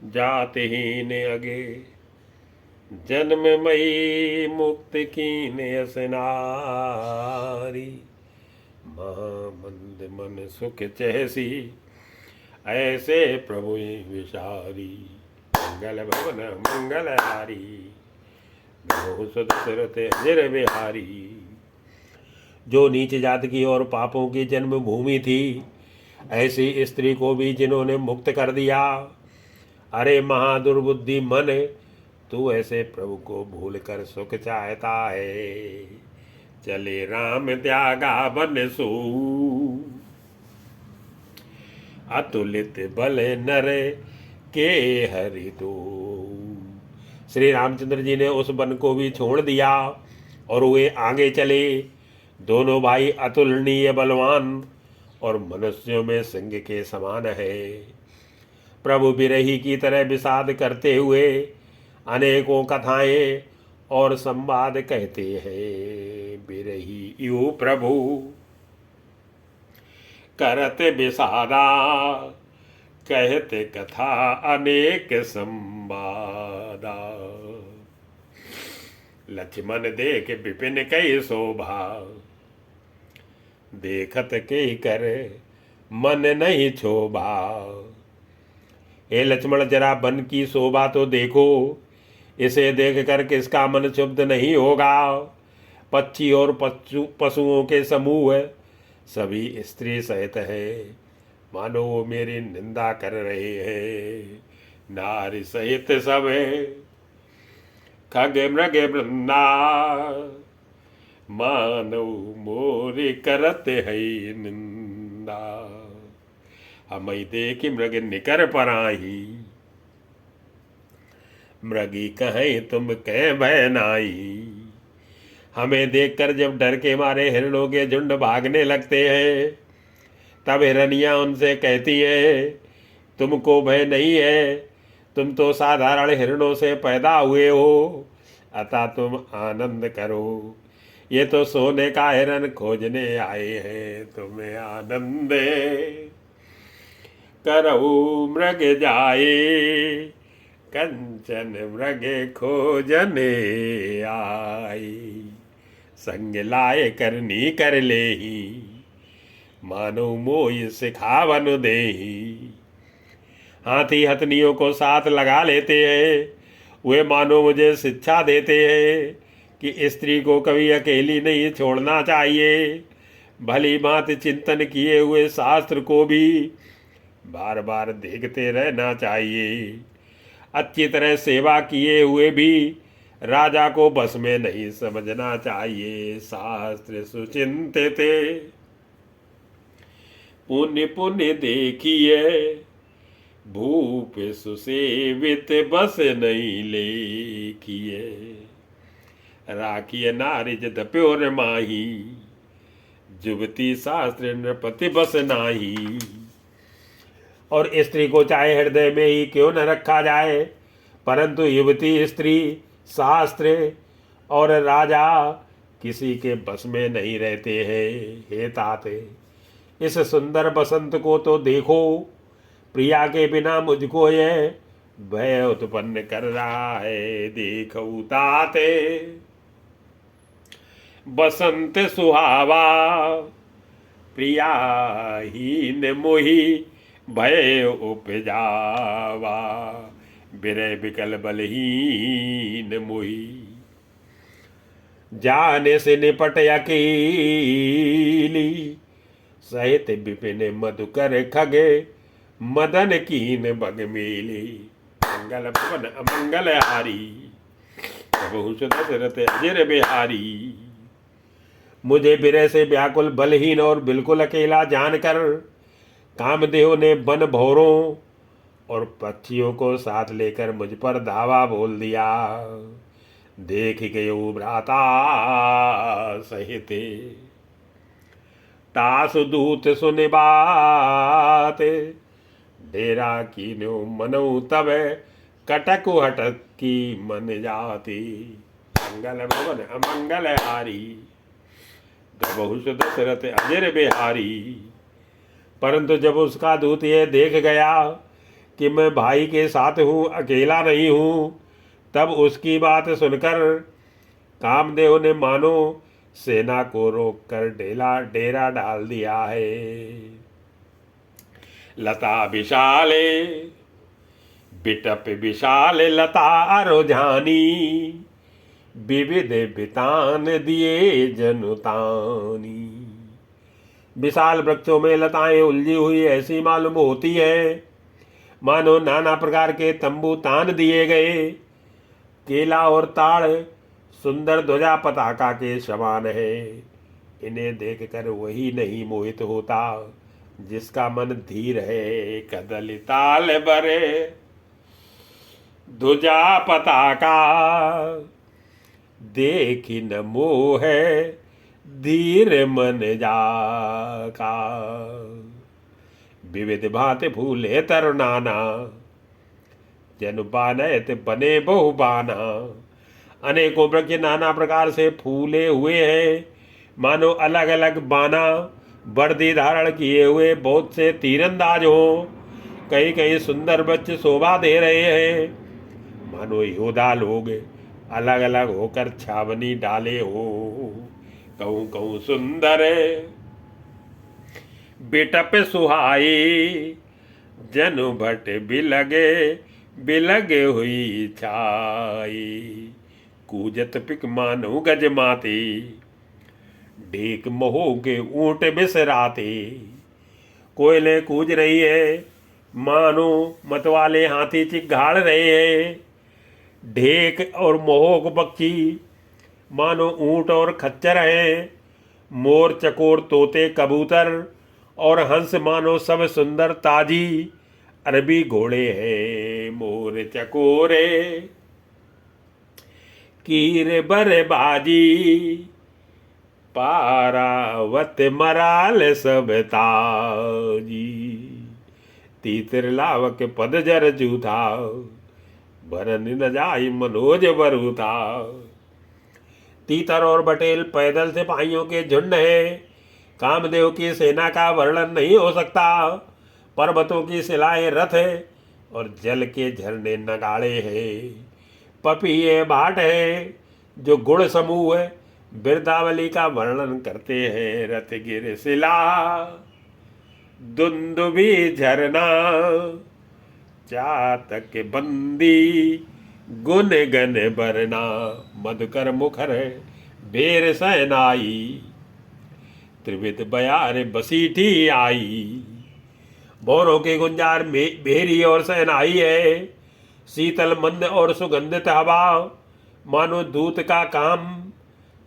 जातिहीन अगे जन्ममयी मुक्त कीन असनारी। महामंद मन सुख चहसी ऐसे प्रभु विचारी। मंगल भवन मंगलहारी प्रभु सुदशरथ अजर बिहारी। जो नीच जात की और पापों की जन्मभूमि थी, ऐसी स्त्री को भी जिन्होंने मुक्त कर दिया। अरे महादुर्बुद्धि मन, तू ऐसे प्रभु को भूल कर सुख चाहता है। चले राम त्यागा बन सो, अतुलित बल नर के हरि दो। श्री रामचंद्र जी ने उस वन को भी छोड़ दिया और वे आगे चले। दोनों भाई अतुलनीय बलवान और मनुष्यों में सिंह के समान है। प्रभु बिरही की तरह विषाद करते हुए अनेकों कथाएं और संवाद कहते हैं। बिरही यू प्रभु करत विषादा, कहते कथा अनेक संवादा। लक्ष्मण देख विपिन कई शोभा, देखत के कर मन नहीं क्षोभा। हे लक्ष्मण, जरा वन की शोभा तो देखो, इसे देख कर किसका मन क्षुब्ध नहीं होगा। पक्षी और पशुओं के समूह सभी स्त्री सहित है, मानो वो मेरी निंदा कर रहे हैं। नारी सहित सब है, खग मृग वृंदा, मानव मोरी करते है निंदा। हम देखी मृग निकर पराही, मृगी कहें तुम कह भय नाही। हमें देखकर जब डर के मारे हिरणों के झुंड भागने लगते हैं, तब हिरनियां उनसे कहती है तुमको भय नहीं है, तुम तो साधारण हिरणों से पैदा हुए हो, अतः तुम आनंद करो। ये तो सोने का हिरण खोजने आए हैं, तुम्हें आनंद करो। मृग जाए कंचन मृग खोजने आई, संग लाए करनी कर ले ही, मानो मोय सिखावन देही। हाथी हथनियों को साथ लगा लेते हैं, वे मानो मुझे शिक्षा देते हैं कि स्त्री को कभी अकेली नहीं छोड़ना चाहिए। भली भांति चिंतन किए हुए शास्त्र को भी बार बार देखते रहना चाहिए। अच्छी तरह सेवा किए हुए भी राजा को बस में नहीं समझना चाहिए। शास्त्र सुचिंतित पुण्य पुण्य देखिए, भूप सुसेवित बस नहीं लेखिए। राखिए नारी जद प्योर माही, जुबती शास्त्र नृपति बस नाही। और स्त्री को चाहे हृदय में ही क्यों न रखा जाए, परंतु युवती स्त्री शास्त्र और राजा किसी के बस में नहीं रहते हैं। हे ताते, इस सुंदर बसंत को तो देखो, प्रिया के बिना मुझको यह भय उत्पन्न कर रहा है। देखो ताते बसंत सुहावा, प्रिया हीन मोही भय उपजावा। बिरह बिकल बलहीन मोही, जाने से निपट अकेली। सहित विपिन मधुकर खगे, मदन कीन बग मेली। मंगल भवन अमंगल हारी, प्रभु सुदशरथ अजर बिहारी। मुझे बिरह से व्याकुल बलहीन और बिल्कुल अकेला जानकर कामदेव ने वन भौरों और पक्षियों को साथ लेकर मुझ पर धावा बोल दिया। देख गयो भ्राता सहित, तासु दूत सुनि बात। डेरा कीन्यो मनु तब, कटकु हटक की मन जाती। मंगल भवन अमंगल हारी, प्रभु सुदशरथ अजर बिहारी। परंतु जब उसका दूत यह देख गया कि मैं भाई के साथ हूँ, अकेला नहीं हूँ। तब उसकी बात सुनकर कामदेव ने मानो सेना को रोककर डेरा डाल दिया है। लता विशाले बिटप विशाल लता रुझानी, विविध बितान दिए जनुतानी। विशाल वृक्षों में लताएं उलझी हुई ऐसी मालूम होती है मानो नाना प्रकार के तंबू तान दिए गए। केला और ताड़ सुंदर ध्वजा पताका के समान है। इन्हें देखकर वही नहीं मोहित होता जिसका मन धीर है। कदली ताल बरे ध्वजा पताका, देखी न मोह धीर मन जाका। विविध भांति फूले तरुणाना, जनु बानयत बने बहु बाना। अनेकों वृक्ष नाना प्रकार से फूले हुए हैं मानो अलग अलग बाना वर्दी धारण किए हुए बहुत से तीरंदाज हो। कई कई सुंदर वृक्ष शोभा दे रहे हैं मानो योद्धा लोग अलग अलग होकर छावनी डाले हो। कहूँ कहूँ सुंदर बिटप सुहाई, जनु भट बिलगे बिलगे हुई छाई। कूजत पिक मानो गज माते, ढेक महो के ऊंट बिसराते। कोयले कूज रही है मानो मतवाले हाथी चिघाड़ रहे हैं। ढेक और मोहोक पक्षी मानो ऊंट और खच्चर हैं। मोर चकोर तोते कबूतर और हंस मानो सब सुंदर ताजी अरबी घोड़े हैं। मोर चकोरे कीर बरबाजी, पारावत मराल सब ताजी। तीतर लावक पद जर जूथा, भरन न जाई मनोज बरूथा। तीतर और बटेल पैदल सिपाहियों के झुंड है। कामदेव की सेना का वर्णन नहीं हो सकता। पर्वतों की शिलाएं रथ है और जल के झरने नगाड़े हैं। पपीए भाट है जो गुण समूह है, बिरदावली का वर्णन करते हैं। रथ गिर शिला दुंदुबी झरना, चातक बंदी गुन गन बरना। मधुकर मुखर भेर सहनाई, त्रिविध बयार बसीठी आई। भौरों के गुंजार में भेरी और सहनाई है। शीतल मंद और सुगंधित हवा मानो दूत का काम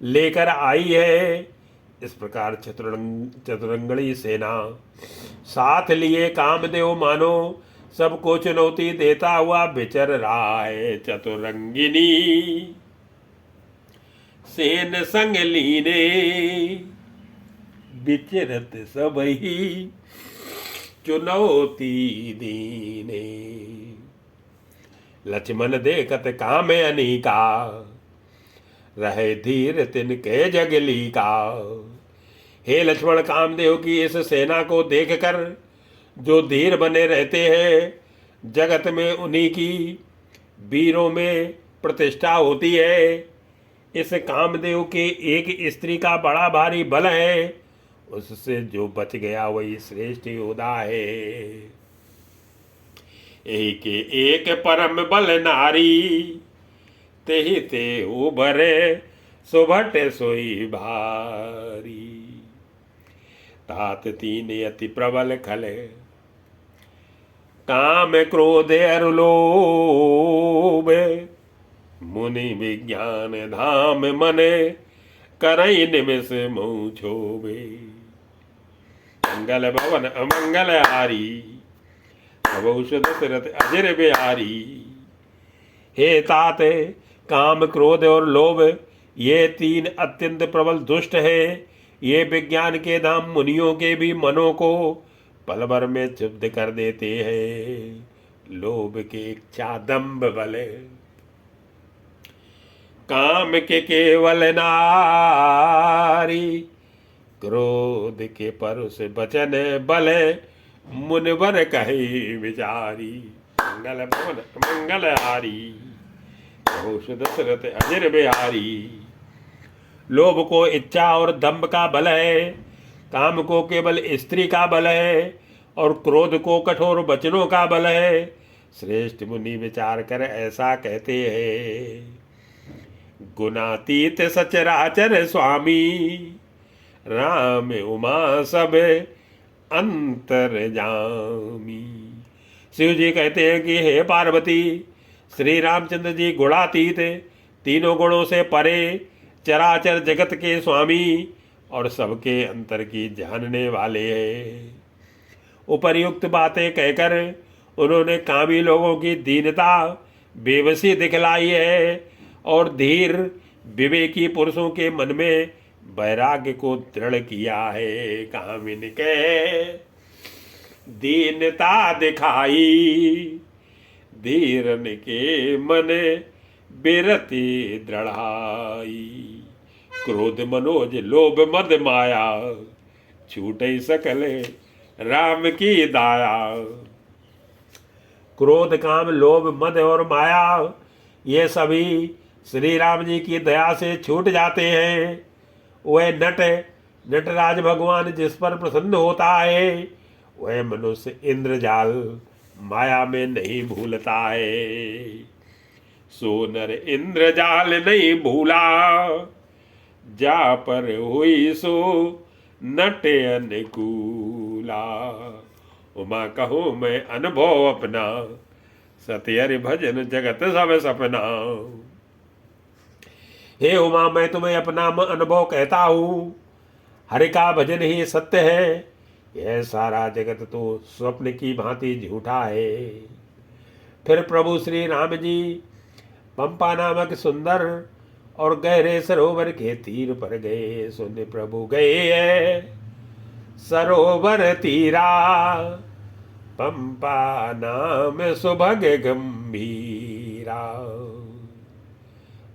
लेकर आई है। इस प्रकार चतुरंगड़ी सेना साथ लिए कामदेव मानो सबको चुनौती देता हुआ विचर रहा है। चतुरंगिनी सेन संग लीने, विचरत सबही चुनौती दीने। लक्ष्मण देखत काम अनीका, रहे धीर तिनके जगली का। हे लक्ष्मण, कामदेव की इस सेना को देखकर जो धीर बने रहते हैं, जगत में उन्हीं की वीरों में प्रतिष्ठा होती है। इस कामदेव के एक स्त्री का बड़ा भारी बल है, उससे जो बच गया वही श्रेष्ठ योद्धा है। एक एक परम बल नारी, तेहि ते उभरे सुभट सोई भारी। तात तीन अति प्रबल खले, काम क्रोध अरु लोभ। मुनि विज्ञान धाम मने, करई निमिष मुँह छोबे। मंगल भवन अमंगल हारी, अवौषध दशरथ अजर बिहारी। हे तात, काम क्रोध और लोभ ये तीन अत्यंत प्रबल दुष्ट है। ये विज्ञान के धाम मुनियों के भी मनों को पल भर में क्षुब्ध कर देते हैं। लोभ के इच्छा दंभ बल, काम के केवल नारी। क्रोध के परुष बचन बल, मुनिवर कहे विचारी। मंगल भवन मंगलहारी, प्रभु सुदशरथ अजर बिहारी। लोभ को इच्छा और दंभ का बल है, काम को केवल स्त्री का बल है, और क्रोध को कठोर वचनों का बल है। श्रेष्ठ मुनि विचार कर ऐसा कहते हैं, गुणातीत सचराचर स्वामी, राम उमा सब अंतर्यामी। शिव जी कहते हैं कि हे पार्वती, श्री रामचंद्र जी गुणातीत, तीनों गुणों से परे, चराचर जगत के स्वामी और सबके अंतर की जानने वाले हैं। उपर्युक्त बातें कहकर उन्होंने कामी लोगों की दीनता, बेबसी दिखलाई है, और धीर विवेकी पुरुषों के मन में वैराग्य को दृढ़ किया है। कामिन के दीनता दिखाई, धीरन के मन बिरति दृढ़ाई। क्रोध मनोज लोभ मद माया, छूटे सकल राम की दाया। क्रोध काम लोभ मद और माया, ये सभी श्री राम जी की दया से छूट जाते हैं। वह नटराज भगवान जिस पर प्रसन्न होता है, वह मनुष्य इंद्रजाल माया में नहीं भूलता है। सोनर इंद्रजाल नहीं भूला, जा पर हुई सो नट अनुकूला। उमा कहूँ मैं अनुभव अपना, सत्यहरि भजन जगत सब सपना। हे उमा, मैं तुम्हें अपना अनुभव कहता हूँ, हरि का भजन ही सत्य है। यह सारा जगत तो स्वप्न की भांति झूठा है। फिर प्रभु श्री राम जी पंपा नामक सुंदर और गहरे सरोवर के तीर पर गए। सुन प्रभु गए सरोवर तीरा, पंपा नाम सुभग गंभीरा।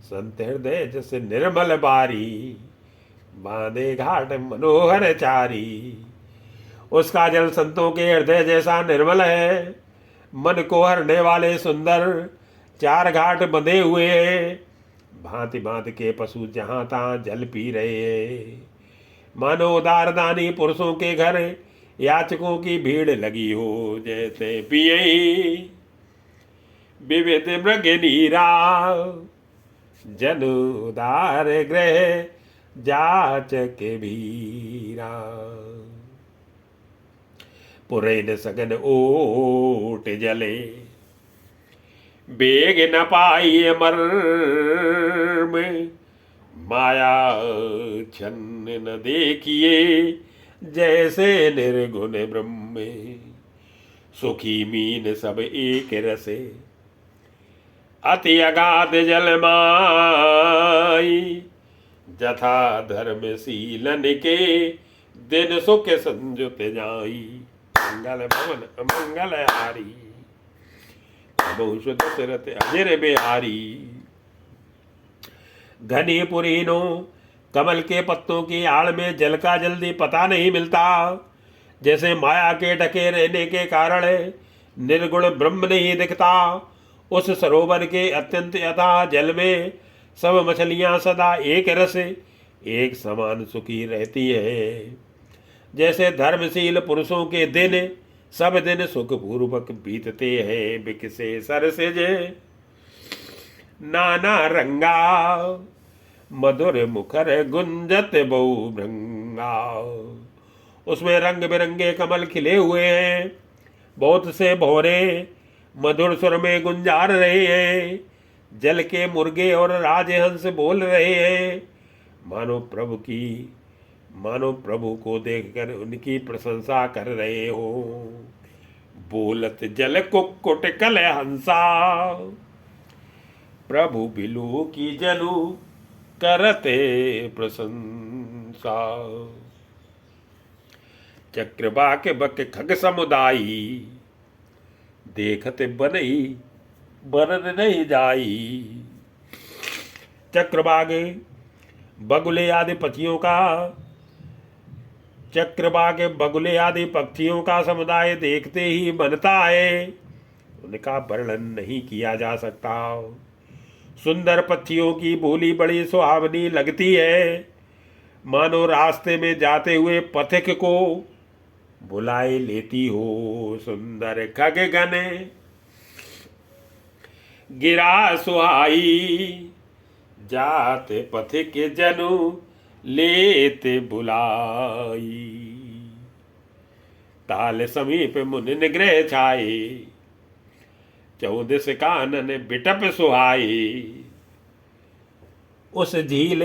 संत हृदय जस निर्मल बारी, बांधे घाट मनोहर चारी। उसका जल संतों के हृदय जैसा निर्मल है, मन को हरने वाले सुंदर चार घाट बंधे हुए हैं। भांति भांति के पशु जहां तहां जल पी रहे हैं। मानो उदार दानी पुरुषों के घर याचकों की भीड़ लगी हो, जैसे पिए विविध मृग नीरा। जन उदार ग्रह जाचक भीरा, पुरैन सगन ओट जले, बेग न पाई मर्म। माया छन्न न देखिए, जैसे निर्गुण ब्रह्म। सुखी मीन सब एक रसे, अति अगाध जल माई। जथा धर्मशीलन के, दिन सुख संजुत जाई। मंगल भवन मंगलहारी, प्रभु सुदशरथ अजर बिहारी। घनी पुरीनो, कमल के पत्तों की आड़ में जल का जल्दी पता नहीं मिलता। जैसे माया के ढके रहने के कारण निर्गुण ब्रह्म नहीं दिखता, उस सरोवर के अत्यंत अथाह जल में सब मछलियां सदा एक रस एक समान सुखी रहती है। जैसे धर्मशील पुरुषों के दिन सब दिन सुख पूर्वक बीतते हैं। बिकसे सरसिज नाना रंगा, मधुर मुखर गुंजत बहु भृंगा। उसमें रंग बिरंगे कमल खिले हुए हैं, बहुत से भौरे मधुर सुर में गुंजार रहे हैं। जल के मुर्गे और राजहंस बोल रहे हैं, मानो प्रभु को देखकर उनकी प्रशंसा कर रहे हो। बोलत जल कुक्कुट कल हंसा, प्रभु बिलु की जनु करते प्रशंसा। चक्रवाक बक खग समुदायी, देखत बनई बरन नहीं जाई। चक्रबाग बगुले आदि पक्षियों का समुदाय देखते ही बनता है। उनका वर्णन नहीं किया जा सकता। सुंदर पक्षियों की बोली बड़ी सुहावनी लगती है, मानो रास्ते में जाते हुए पथिक को बुलाए लेती हो। सुंदर खगगन गिरा सुहाई, जाते पथिक जनु लेते बुलाई। ताल समीप मुनि निग्रह छाए, चौदस कानन बिटप सुहाई। उस झील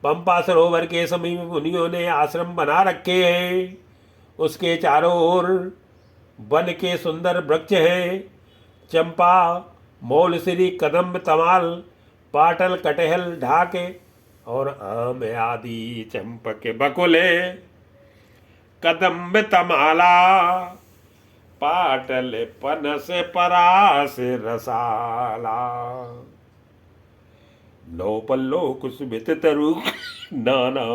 पंपा सरोवर के समीप मुनियों ने आश्रम बना रखे हैं। उसके चारों ओर वन के सुंदर वृक्ष हैं। चंपा, मौलश्री, कदम्ब, तमाल, पाटल, कटहल, ढाक और आम आदि। चंपक, बकुले, कदम्ब, तमाला, पाटल, पनस, परास, रसाला। लो पल्लो कुसुमित तरु नाना,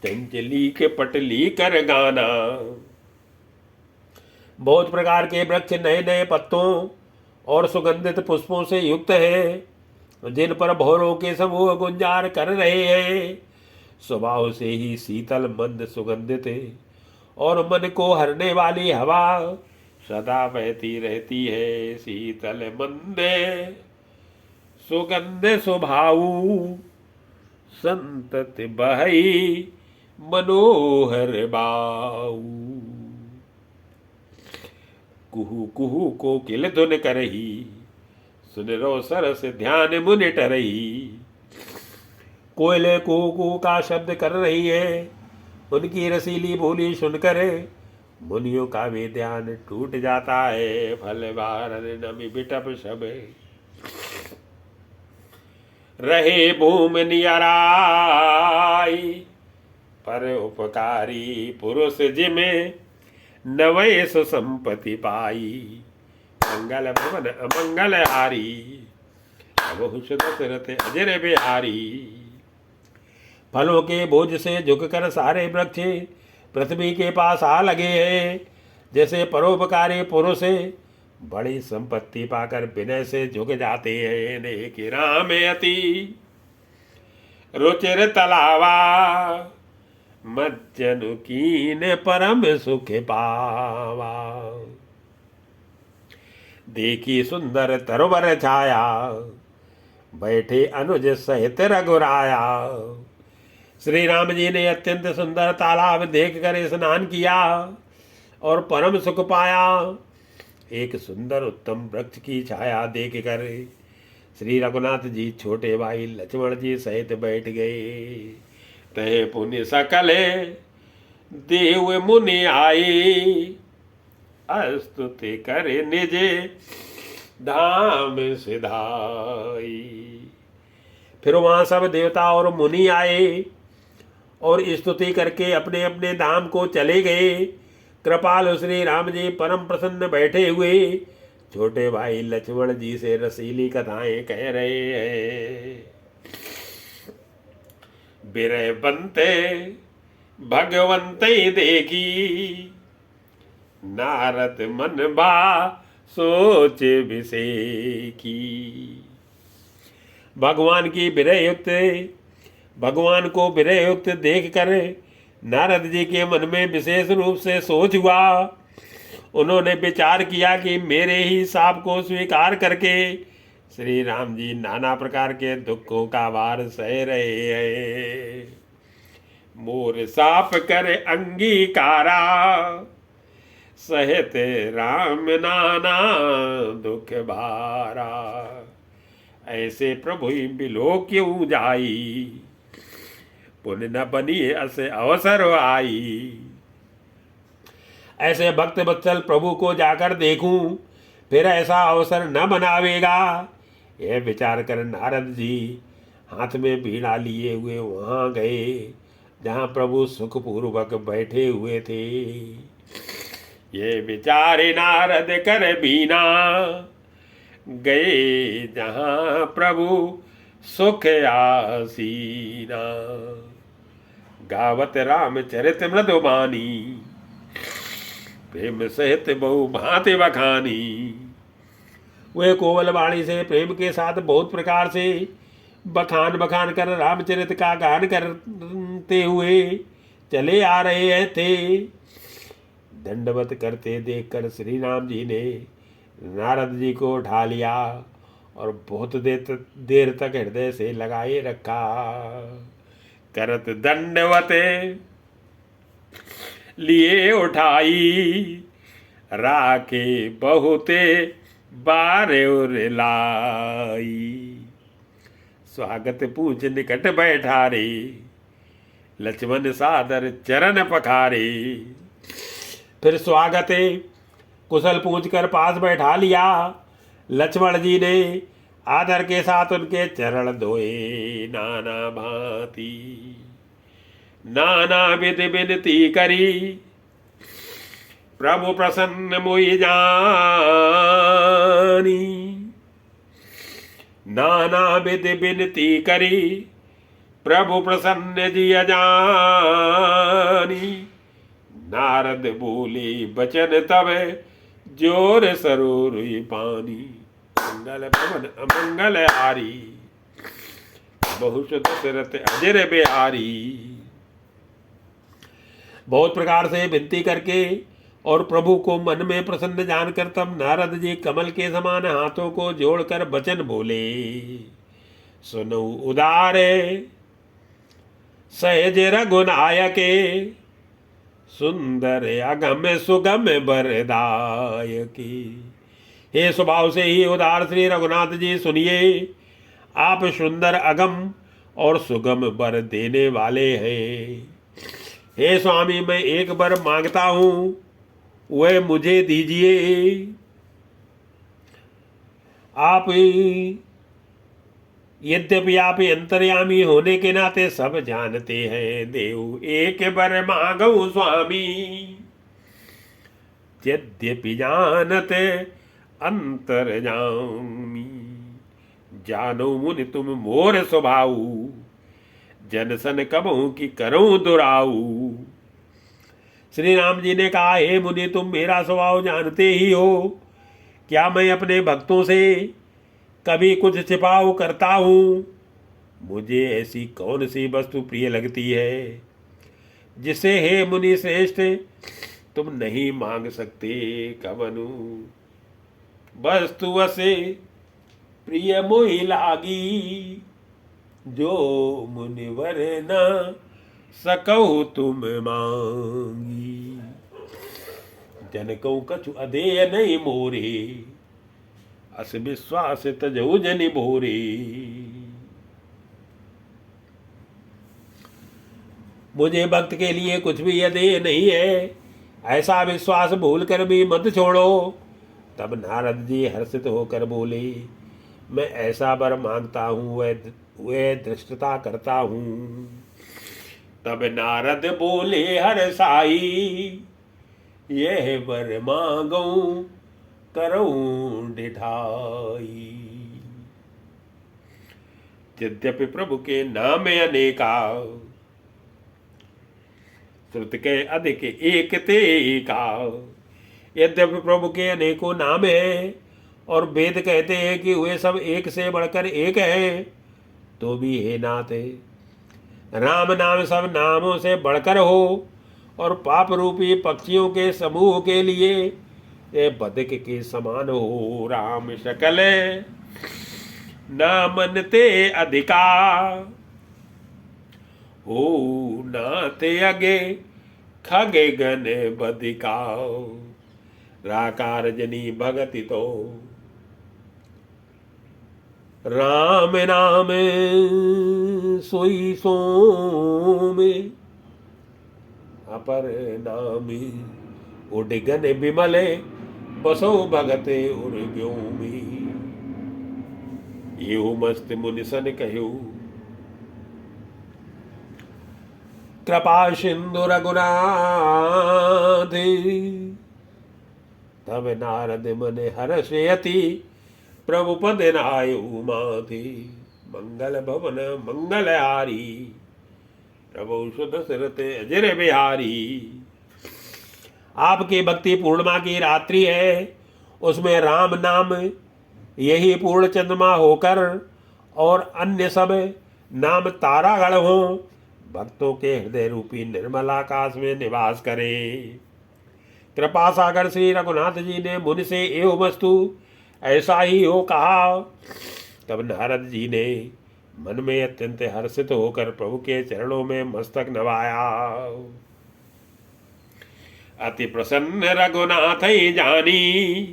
चंचली के पटली कर गाना। बहुत प्रकार के वृक्ष नए नए पत्तों और सुगंधित पुष्पों से युक्त हैं, जिन पर भौरों के समूह गुंजार कर रहे हैं। स्वभाव से ही शीतल मंद सुगंधित और मन को हरने वाली हवा सदा बहती रहती है। शीतल मंद सुगंध स्वभावु, संतत बहई मनोहर बाऊ। कुहू कुहू कोकिल धुन करही, सुन रो सरस ध्यान मुनि टरही। कोयले कुहू कुहू का शब्द कर रही है, उनकी रसीली बोली सुनकर मुनियों का भी ध्यान टूट जाता है। फल बारन नमी बिटप सब, रहे भूमि नियराई। पर उपकारी पुरुष जिमे नवय सुसंपत्ति पाई। मंगल भवन अमंगल हारी, बहुश दशरथ अजर बिहारी। फलों के बोझ से झुककर सारे वृक्ष पृथ्वी के पास आ लगे हैं। जैसे परोपकारी पुरुष बड़ी संपत्ति पाकर विनय से झुक जाते हैं। नेक राम अति रुचिर तलावा, मज्जनु कीन परम सुख पावा। देखी सुंदर तरोवर छाया, बैठे अनुज सहित रघुराया। श्री राम जी ने अत्यंत सुंदर तालाब देखकर स्नान किया और परम सुख पाया। एक सुंदर उत्तम वृक्ष की छाया देखकर श्री रघुनाथ जी छोटे भाई लक्ष्मण जी सहित बैठ गए। तय पुण्य सकले देव मुनि आए, स्तुति करे निजे धाम सिधाई। फिर वहां सब देवता और मुनि आए और स्तुति करके अपने अपने धाम को चले गए। कृपालु श्री राम जी परम प्रसन्न बैठे हुए छोटे भाई लक्ष्मण जी से रसीली कथाएं कह रहे हैं। बिरह बनते भगवंत देखी, नारद मन बा सोच विषेकी। भगवान की विरह युक्त, भगवान को विरह युक्त देख कर नारद जी के मन में विशेष रूप से सोच हुआ। उन्होंने विचार किया कि मेरे ही शाप को स्वीकार करके श्री राम जी नाना प्रकार के दुखों का भार सह रहे हैं। मोर साप कर अंगीकारा, सहते राम नाना दुख भारा। ऐसे प्रभु बिलो क्यों जाई, पुण्य न बनी ऐसे अवसर आई। ऐसे भक्त वत्सल प्रभु को जाकर देखूं, फिर ऐसा अवसर न बनावेगा। यह विचार कर नारद जी हाथ में वीणा लिए हुए वहां गए जहां प्रभु सुखपूर्वक बैठे हुए थे। ये विचारे नारद कर बीना, गए जहां प्रभु सुख आसीना। गावत रामचरित मृदुबानी, प्रेम सहित बहु भांति बखानी। वे कोवल वाणी से प्रेम के साथ बहुत प्रकार से बखान बखान कर रामचरित का गान करते हुए चले आ रहे थे। दंडवत करते देखकर श्री राम जी ने नारद जी को उठा लिया और बहुत देर तक हृदय से लगाए रखा। करत दंडवत लिए उठाई, राखे बहुते बारे लाई। स्वागत पूछ निकट बैठारे, लक्ष्मण सादर चरण पखारे। फिर स्वागत कुशल पूछ कर पास बैठा लिया। लक्ष्मण जी ने आदर के साथ उनके चरण धोए। नाना भांति नाना विधि विनती करी, प्रभु प्रसन्न मोहि जानी। नाना विधि विनती करी, प्रभु प्रसन्न जिय जानी। नारद बोले बचन तब, जोर सरोर पानी। मंगल भवन अमंगल हारी, बहुश दशरथ अजर बिहारी। बहुत प्रकार से विनती करके और प्रभु को मन में प्रसन्न जानकर तब नारद जी कमल के समान हाथों को जोड़कर वचन बोले। सुनो उदारे सहज रघुनायके, सुंदर अगम सुगम बरदायकी। हे स्वभाव से ही उदार श्री रघुनाथ जी सुनिए, आप सुंदर अगम और सुगम वर देने वाले हैं। हे स्वामी, मैं एक वर मांगता हूं, वह मुझे दीजिए। आप यद्यपि आप अंतर्यामी होने के नाते सब जानते हैं, देव एक वर मांगो स्वामी। यद्यपि जानते अंतर्यामी, जानो मुनि तुम मोर स्वभाव। जनसन कबहू की करूं दुराऊ। श्री राम जी ने कहा, हे मुनि, तुम मेरा स्वभाव जानते ही हो। क्या मैं अपने भक्तों से कभी कुछ छिपाव करता हूँ? मुझे ऐसी कौन सी वस्तु प्रिय लगती है जिसे हे मुनि श्रेष्ठ तुम नहीं मांग सकते। कवनु वस्तु से प्रिय मोहि लागी, जो मुनिवर न सकहु तुम मांगी। जनकौ कछु अधेय नहीं मोरे, अस विश्वास तजहु जनि भोरे। मुझे भक्त के लिए कुछ भी अधेय नहीं है, ऐसा विश्वास भूल कर भी मत छोड़ो। तब नारद जी हर्षित होकर बोले, मैं ऐसा वर मांगता हूँ, वह धृष्टता करता हूँ। तब नारद बोले हर्षाई, यह वर मांगूं करऊं डिठाई। यद्यपि प्रभु के नाम अनेका, श्रुत के अधिक एक ते एका। यद्यपि प्रभु के अनेकों नाम हैं और वेद कहते हैं कि वे सब एक से बढ़कर एक हैं, तो भी हे नाथ, राम नाम सब नामों से बढ़कर हो और पाप रूपी पक्षियों के समूह के लिए ये बदक के समान हो। राम शकल नामनते अधिका, हो नाते अगे खगे गण बदिका। राकार जनी भगति तो राम नाम सोई सोमे, अपर नामी उडगन विमले बसो भगते उर्ग्योमी। येहु मस्त मुनिसन कहु, कृपा सिंधु रघुनाथ। तब नारद मन हर्षयति, प्रभु पद नायु माथि। मंगल भवन मंगल हारी, प्रभु सुदशरथ अजर बिहारी। आपकी भक्ति पूर्णिमा की रात्रि है, उसमें राम नाम यही पूर्ण चंद्रमा होकर और अन्य सब नाम तारागण हो, भक्तों के हृदय रूपी निर्मल आकाश में निवास करे। कृपा सागर श्री रघुनाथ जी ने मुनि से एवं वस्तु ऐसा ही हो कहा। तब नारद जी ने मन में अत्यंत हर्षित होकर प्रभु के चरणों में मस्तक नवाया। अति प्रसन्न रघुनाथ जानी,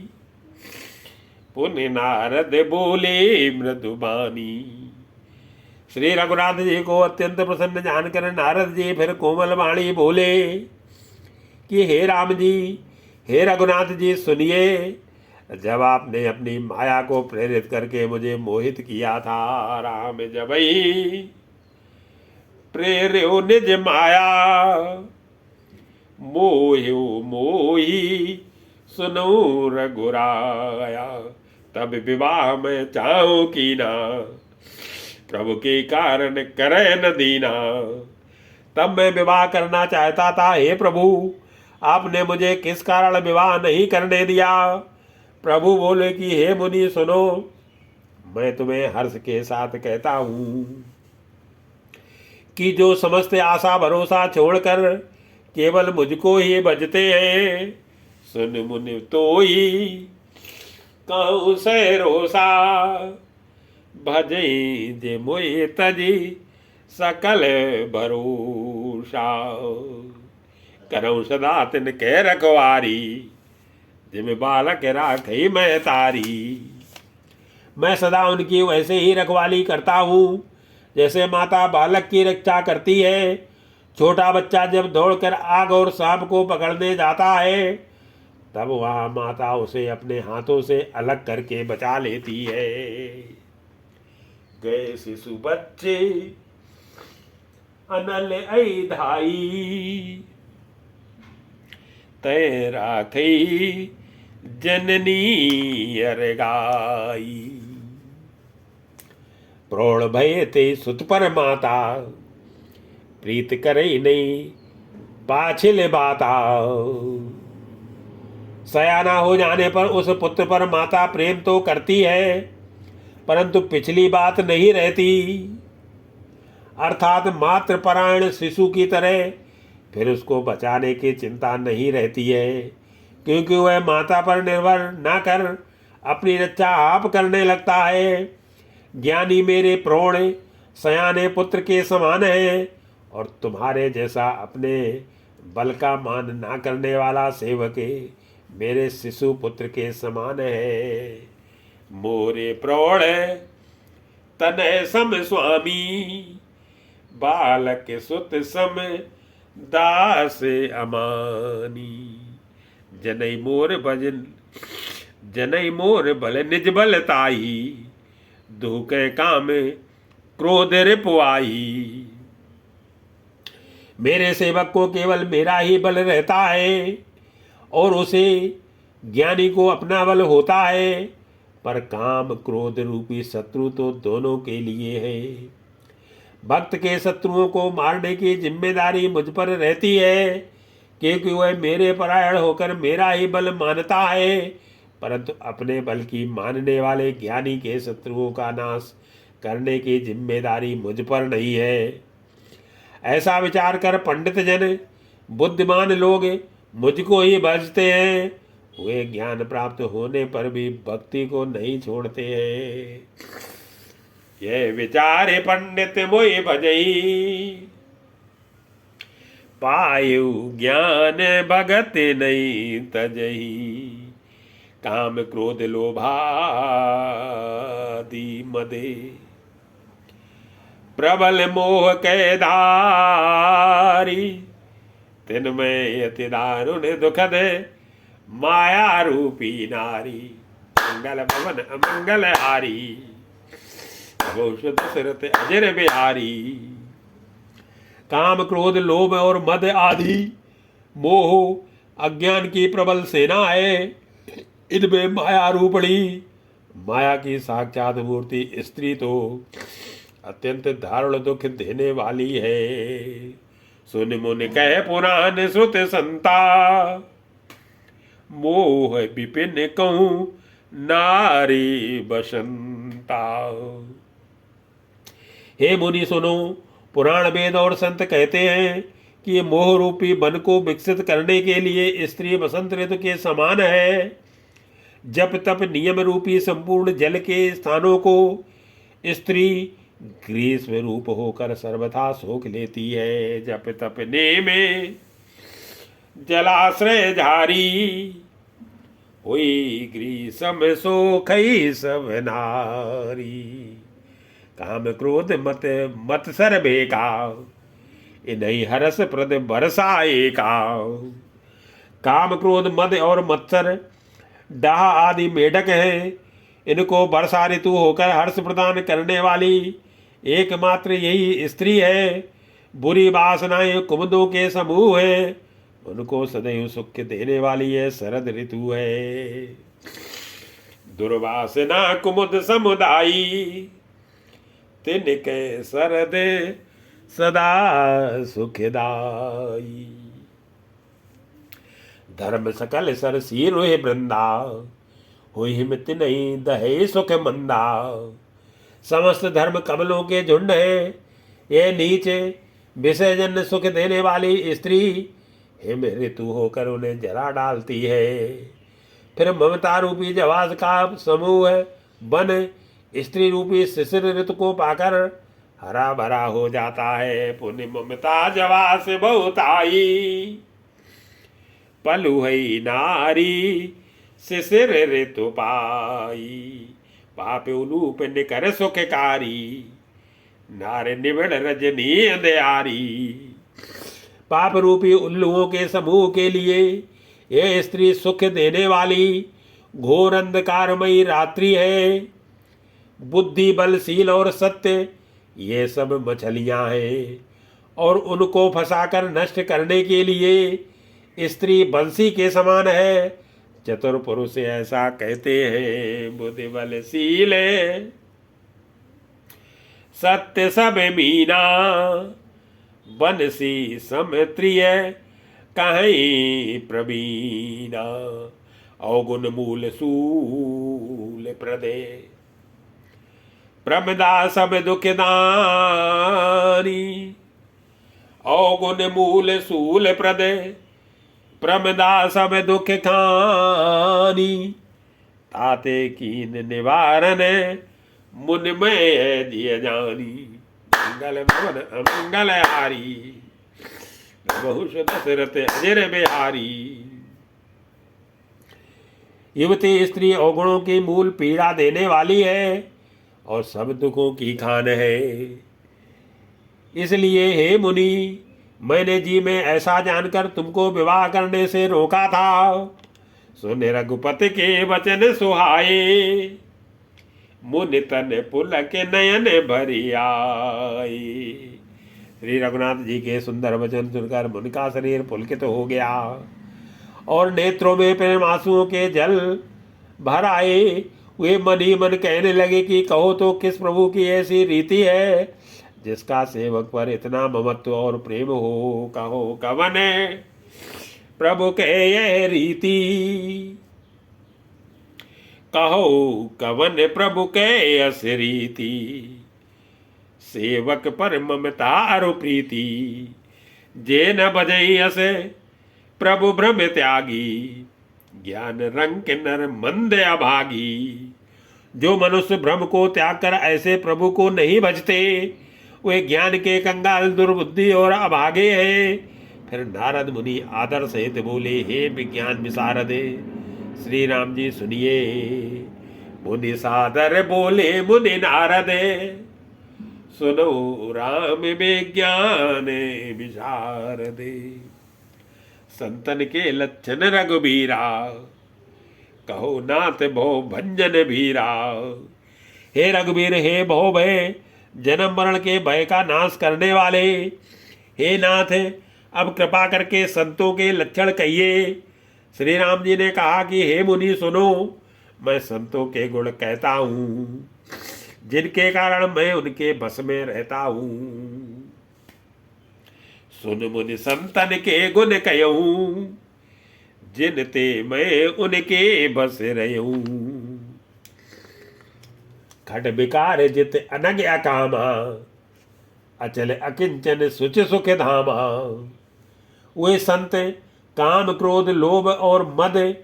पुण्य नारद बोले मृदुबानी। श्री रघुनाथ जी को अत्यंत प्रसन्न जानकर नारद जी फिर कोमल वाणी बोले कि हे राम जी, हे रघुनाथ जी सुनिए, जब आपने अपनी माया को प्रेरित करके मुझे मोहित किया था, राम जबई प्रेर्यो निज माया, मोह्यो मोही सुनो रघुराया। तब विवाह में चाहूं की ना, प्रभु के कारण करे न दीना। तब मैं विवाह करना चाहता था, हे प्रभु आपने मुझे किस कारण विवाह नहीं करने दिया। प्रभु बोले कि हे मुनि सुनो, मैं तुम्हें हर्ष के साथ कहता हूं कि जो समस्त आशा भरोसा छोड़कर केवल मुझको ही भजते हैं, सुन मुनि तो ही कहूँ से रोसा, भजई जे मोहि तजी सकल भरोसा। करऊँ सदा तिन के रखवारी, जिम बालक राखई मैं तारी। मैं सदा उनकी वैसे ही रखवाली करता हूँ जैसे माता बालक की रक्षा करती है। छोटा बच्चा जब दौड़कर आग और सांप को पकड़ने जाता है, तब वह माता उसे अपने हाथों से अलग करके बचा लेती है। गए शिशु बच्चे अनल ऐ धाई, तय राखई जननी अरगाई। प्रौढ़ भय ते सुत पर माता, प्रीत करे नहीं पाछिल बाता। सयाना हो जाने पर उस पुत्र पर माता प्रेम तो करती है, परंतु पिछली बात नहीं रहती। अर्थात मातृ परायण शिशु की तरह फिर उसको बचाने की चिंता नहीं रहती है, क्योंकि वह माता पर निर्भर ना कर अपनी रक्षा आप करने लगता है। ज्ञानी मेरे प्रौढ़ सयाने पुत्र के समान है, और तुम्हारे जैसा अपने बल का मान ना करने वाला सेवक मेरे शिशु पुत्र के समान है। मोरे प्रौढ़ तनय सम स्वामी, बालक सुत सम दास अमानी। जनई मोर भजन जनई मोर बल निज बल ताई, दुख काम क्रोध रिपुआई। मेरे सेवक को केवल मेरा ही बल रहता है, और उसे ज्ञानी को अपना बल होता है, पर काम क्रोध रूपी शत्रु तो दोनों के लिए है। भक्त के शत्रुओं को मारने की जिम्मेदारी मुझ पर रहती है, क्योंकि वह मेरे परायण होकर मेरा ही बल मानता है, परंतु अपने बल की मानने वाले ज्ञानी के शत्रुओं का नाश करने की जिम्मेदारी मुझ पर नहीं है। ऐसा विचार कर पंडित जन बुद्धिमान लोग मुझको ही भजते हैं। वे ज्ञान प्राप्त होने पर भी भक्ति को नहीं छोड़ते हैं। ये विचारे पंडित मोहि भजई, पायु ज्ञान भगत नहीं तजही। काम क्रोध लोभादि मदे, प्रबल मोह के धारी। तिनमें अति दारुण दुखद माया रूपी नारी। मंगल भवन अमंगल हारी, दशरथ अजर बिहारी। काम क्रोध लोभ और मद आदि मोह अज्ञान की प्रबल सेना है। इनमें माया रूपणी, माया की साक्षात मूर्ति स्त्री तो अत्यंत दारुण दुख देने वाली है। सुन मुन कह पुराण श्रुत संता, मोह विपिन कहूँ नारी बसंता। हे मुनि सुनो, पुराण वेद और संत कहते हैं कि ये मोह रूपी वन को विकसित करने के लिए स्त्री बसंत ऋतु के समान है। जप तप नियम रूपी संपूर्ण जल के स्थानों को स्त्री ग्रीष्म रूप होकर सर्वथा सोख लेती है। जप तप नेम जलाश्रय झारी, हुई ग्रीष्म सोखई सब नारी। काम क्रोध मत मत्सर बेका, इन्हीं हरस प्रद बरसाए का। काम क्रोध मद और मत्सर डाह आदि मेढक हैं। इनको वर्षा ऋतु होकर हर्ष प्रदान करने वाली एकमात्र यही स्त्री है। बुरी वासनाएं कुमुदों के समूह हैं, उनको सदैव सुख देने वाली है शरद ऋतु है। दुर्वासना कुमुद समुदायी, तिनके शरद सदा सुखदाई। धर्म सकल सरसी रोहे वृंदा, हुई हिमत नहीं दहे सुख मंदा। समस्त धर्म कमलों के झुंड है, ये नीचे विसर्जन सुख देने वाली स्त्री हिम ऋतु होकर उन्हें जला डालती है। फिर ममता रूपी जवास का समूह वन स्त्री रूपी शिशिर ऋतु को पाकर हरा भरा हो जाता है। पुण्य ममता जवास बहुत आई, पलु है नारी शिशिर ऋतु पाई। पाप उलूप निकर सुखकारी, नार निबिड़ रजनी अंधियारी। पाप रूपी उल्लुओं के समूह के लिए यह स्त्री सुख देने वाली घोर अंधकारमयी रात्रि है। बुद्धि बलशील और सत्य ये सब मछलियां हैं, और उनको फंसाकर नष्ट करने के लिए स्त्री बंसी के समान है। चतुर पुरुष ऐसा कहते हैं। बुद्धि बलशील सत्य सब मीना, बंसी समत्रिय कहीं प्रवीणा। अवगुण मूल सूल प्रदे, प्रमदा सब दुखदानी। अवगुण मूल सूल प्रदे, प्रमदा सब दुख खानी। ताते कीन निवारण, मुन में दिय जानी। मंगल भवन अमंगल हारी, बहुष दशरथ अजर बिहारी। युवती स्त्री अवगुणों की मूल पीड़ा देने वाली है और सब दुखों की खान है। इसलिए हे मुनि, मैंने जी में ऐसा जानकर तुमको विवाह करने से रोका था। सुन रघुपति के वचन सुहाए, मुनि तन पुलक नयन भरी आए। श्री रघुनाथ जी के सुंदर वचन सुनकर मुनि का शरीर पुलकित हो गया और नेत्रों में प्रेम आंसुओं के जल भर आए। वे मन ही मन कहने लगे कि कहो तो किस प्रभु की ऐसी रीति है जिसका सेवक पर इतना ममत्व और प्रेम हो। कहो कवन प्रभु के यह रीति, कहो कवन प्रभु के यस रीति। सेवक पर ममता अरु प्रीति, जे न बजई अस प्रभु भ्रम त्यागी। ज्ञान रंग नर मंद अभागी। जो मनुष्य भ्रम को त्याग कर ऐसे प्रभु को नहीं भजते, वे ज्ञान के कंगाल दुर्बुद्धि और अभागे हैं। फिर नारद मुनि आदर सहित बोले, हे विज्ञान विशारदे श्री राम जी सुनिए। मुनि सादर बोले मुनि नारद, सुनो राम विज्ञान विशारदे। संतन के लक्षण रघुबीरा, कहो नाथ भो भंजन भीरा। हे रघुबीर, हे भो भय जन्म मरण के भय का नाश करने वाले, हे नाथ अब कृपा करके संतों के लक्षण कहिए। श्री राम जी ने कहा कि हे मुनि सुनो, मैं संतों के गुण कहता हूँ, जिनके कारण मैं उनके बस में रहता हूँ। सुन मुनि संतन के गुण कहूँ, जिन ते मैं उनके बस रहूं। खट विकार जित अनग अकामा, अचल अकिंचन सुच सुख धामा। वे संत काम क्रोध लोभ और मद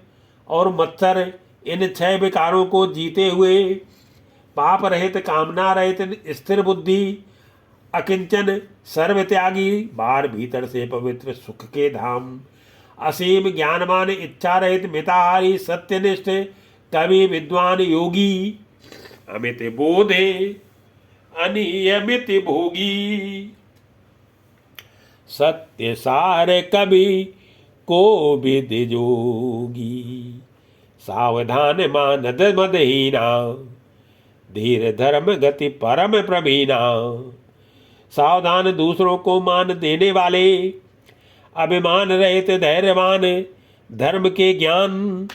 और मत्सर इन 6 विकारों को जीते हुए पाप रहित कामना रहित स्थिर बुद्धि अकिंचन सर्वत्यागी बाहर भीतर से पवित्र सुख के धाम असीम ज्ञानवान इच्छा रहित मिताहारी सत्यनिष्ठ कवि विद्वान योगी अमित बोधे अनियमित भोगी सत्य सार कवि को विद जोगी सावधान मानद मदहीना धीर धर्म गति परम प्रवीणा। सावधान दूसरों को मान देने वाले अभिमान रहित धैर्यवान धर्म के ज्ञान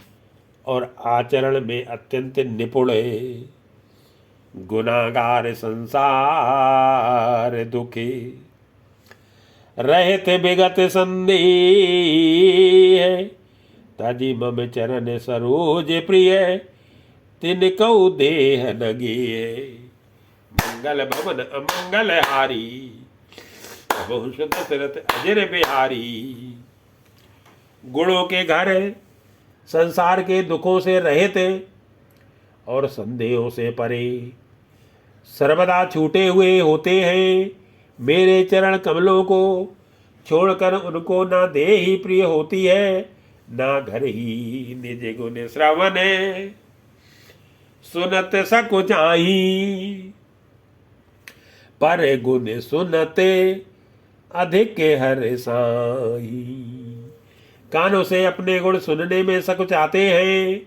और आचरण में अत्यंत निपुण गुनाहगार संसार दुखी रहते विगत संदेह तजी मम चरण सरोज प्रिय तिनको देह नगिए मंगल भवन अमंगल हारी दशरथ अजर बिहारी। गुणों के घर संसार के दुखों से रहित और संदेहों से परे सर्वदा छूटे हुए होते हैं। मेरे चरण कमलों को छोड़कर उनको ना दे ही प्रिय होती है ना घर ही निज गुण श्रवण सुनत सको चाही पर गुण सुनते अधिक हर साई। कानों से अपने गुण सुनने में सकुच आते हैं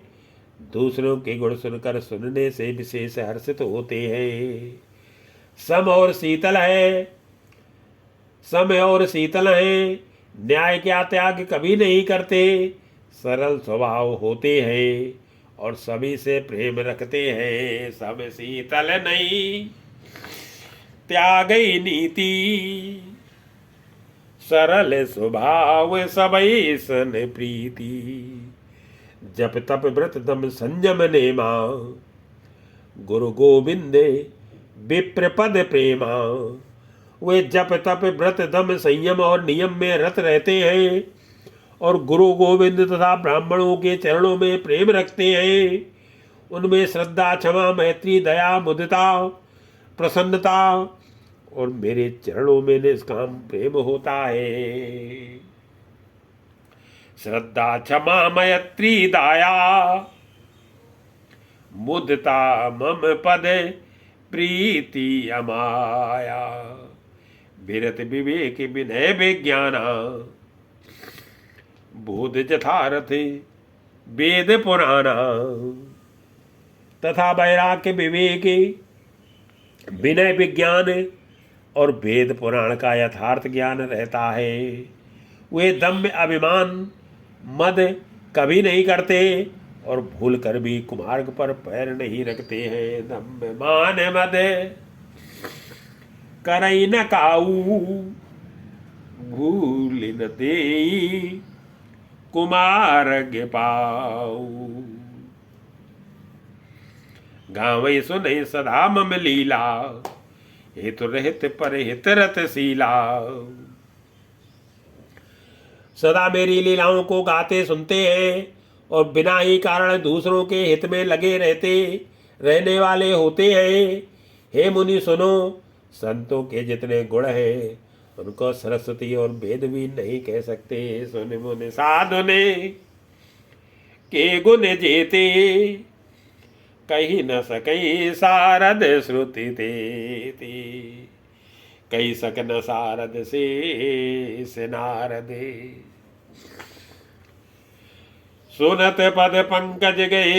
दूसरों के गुण सुनकर सुनने से विशेष हर्षित होते हैं। सम और शीतल है न्याय क्या त्याग कभी नहीं करते सरल स्वभाव होते हैं और सभी से प्रेम रखते हैं। सब शीतल नहीं त्यागी नीति सरल स्वभाव सबई सन प्रीति। जप तप व्रत दम संयम नेमा गुरु गोविंद विप्र पद प्रेमा। वे जप तप व्रत दम संयम और नियम में रत रहते हैं और गुरु गोविंद तथा ब्राह्मणों के चरणों में प्रेम रखते हैं। उनमें श्रद्धा क्षमा मैत्री दया मुदिता प्रसन्नता और मेरे चरणों में निष्काम प्रेम होता है। श्रद्धा क्षमा मैत्री दया मुदिता मम पद प्रीति अमाया। विरत विवेक विनय विज्ञाना बोध यथारथ वेद पुराणा। तथा वैराग्य विवेक विनय विज्ञान और वेद पुराण का यथार्थ ज्ञान रहता है। वे दम्भ अभिमान मद कभी नहीं करते और भूल कर भी कुमार्ग पर पैर नहीं रखते हैं। दम्भ मान मद करई न काऊ भूल न देई कुमार्ग पाऊ। गावई सुनई सदा मम लीला हेतु रहित पर हित रत शीला। सदा मेरी लीलाओं को गाते सुनते हैं और बिना ही कारण दूसरों के हित में लगे रहने वाले होते हैं। हे मुनि सुनो संतों के जितने गुण हैं उनको सरस्वती और वेद भी नहीं कह सकते। सुन मुनि साधु ने के गुण जेते कही न सकई सारद श्रुति ते कही सक न सारद से नारदे। सुनत पद पंकज गए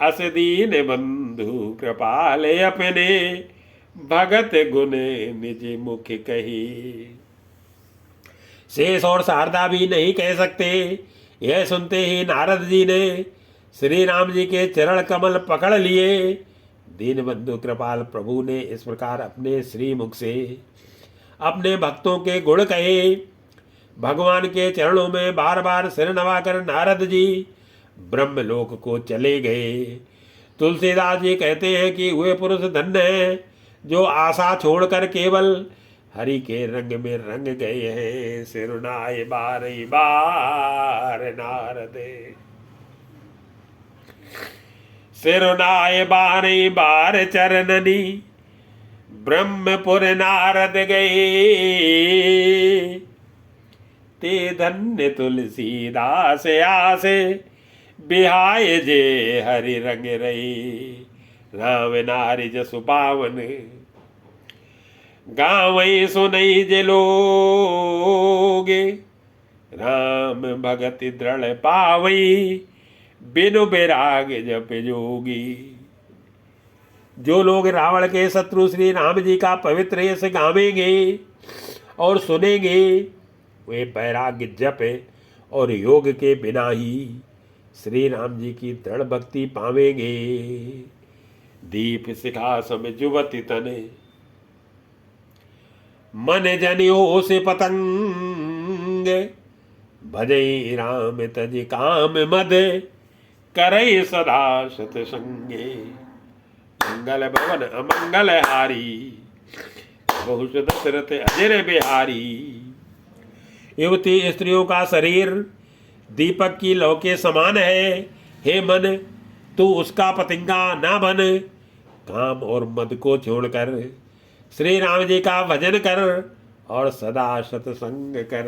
अस दीन बंधु कृपाले अपने भगत गुण निज मुख कही। शेष और शारदा भी नहीं कह सकते। यह सुनते ही नारद जी ने श्री राम जी के चरण कमल पकड़ लिए। दीन बंधु कृपाल प्रभु ने इस प्रकार अपने श्री मुख से अपने भक्तों के गुण कहे। भगवान के चरणों में बार बार सिर नवाकर नारद जी ब्रह्मलोक को चले गए। तुलसीदास जी कहते हैं कि वे पुरुष धन्य हैं जो आशा छोड़कर केवल हरि के रंग में रंग गए हैं। सिरुनाए बार बार नारद, सिरुनाए बार बार चरणनी, ब्रह्मपुर नारद गए। ते धन्य तुलसीदास आसे, बिहाय जे हरि रंग रही। राम नारी जसु पावन, गावई सुनई जे लोगे। राम भगति दृढ़ पावई, बिनु बैराग जप जोगी। जो लोग रावण के शत्रु श्री राम जी का पवित्र यश गावेंगे और सुनेंगे, वे बैराग्य जप और योग के बिना ही श्री राम जी की दृढ़ भक्ति पावेंगे। दीप शिखा सम जुवति तने, मन जनियो से पतंग। भजई राम तज काम मद, करई सदा सतसंगे। मंगल भवन अमंगल हारी, बहु दशरथ अजर बिहारी। युवती स्त्रियों का शरीर दीपक की लौ के समान है। हे मन, तू उसका पतंगा ना बन। काम और मद को छोड़कर श्री राम जी का भजन कर और सदा सत्संग कर।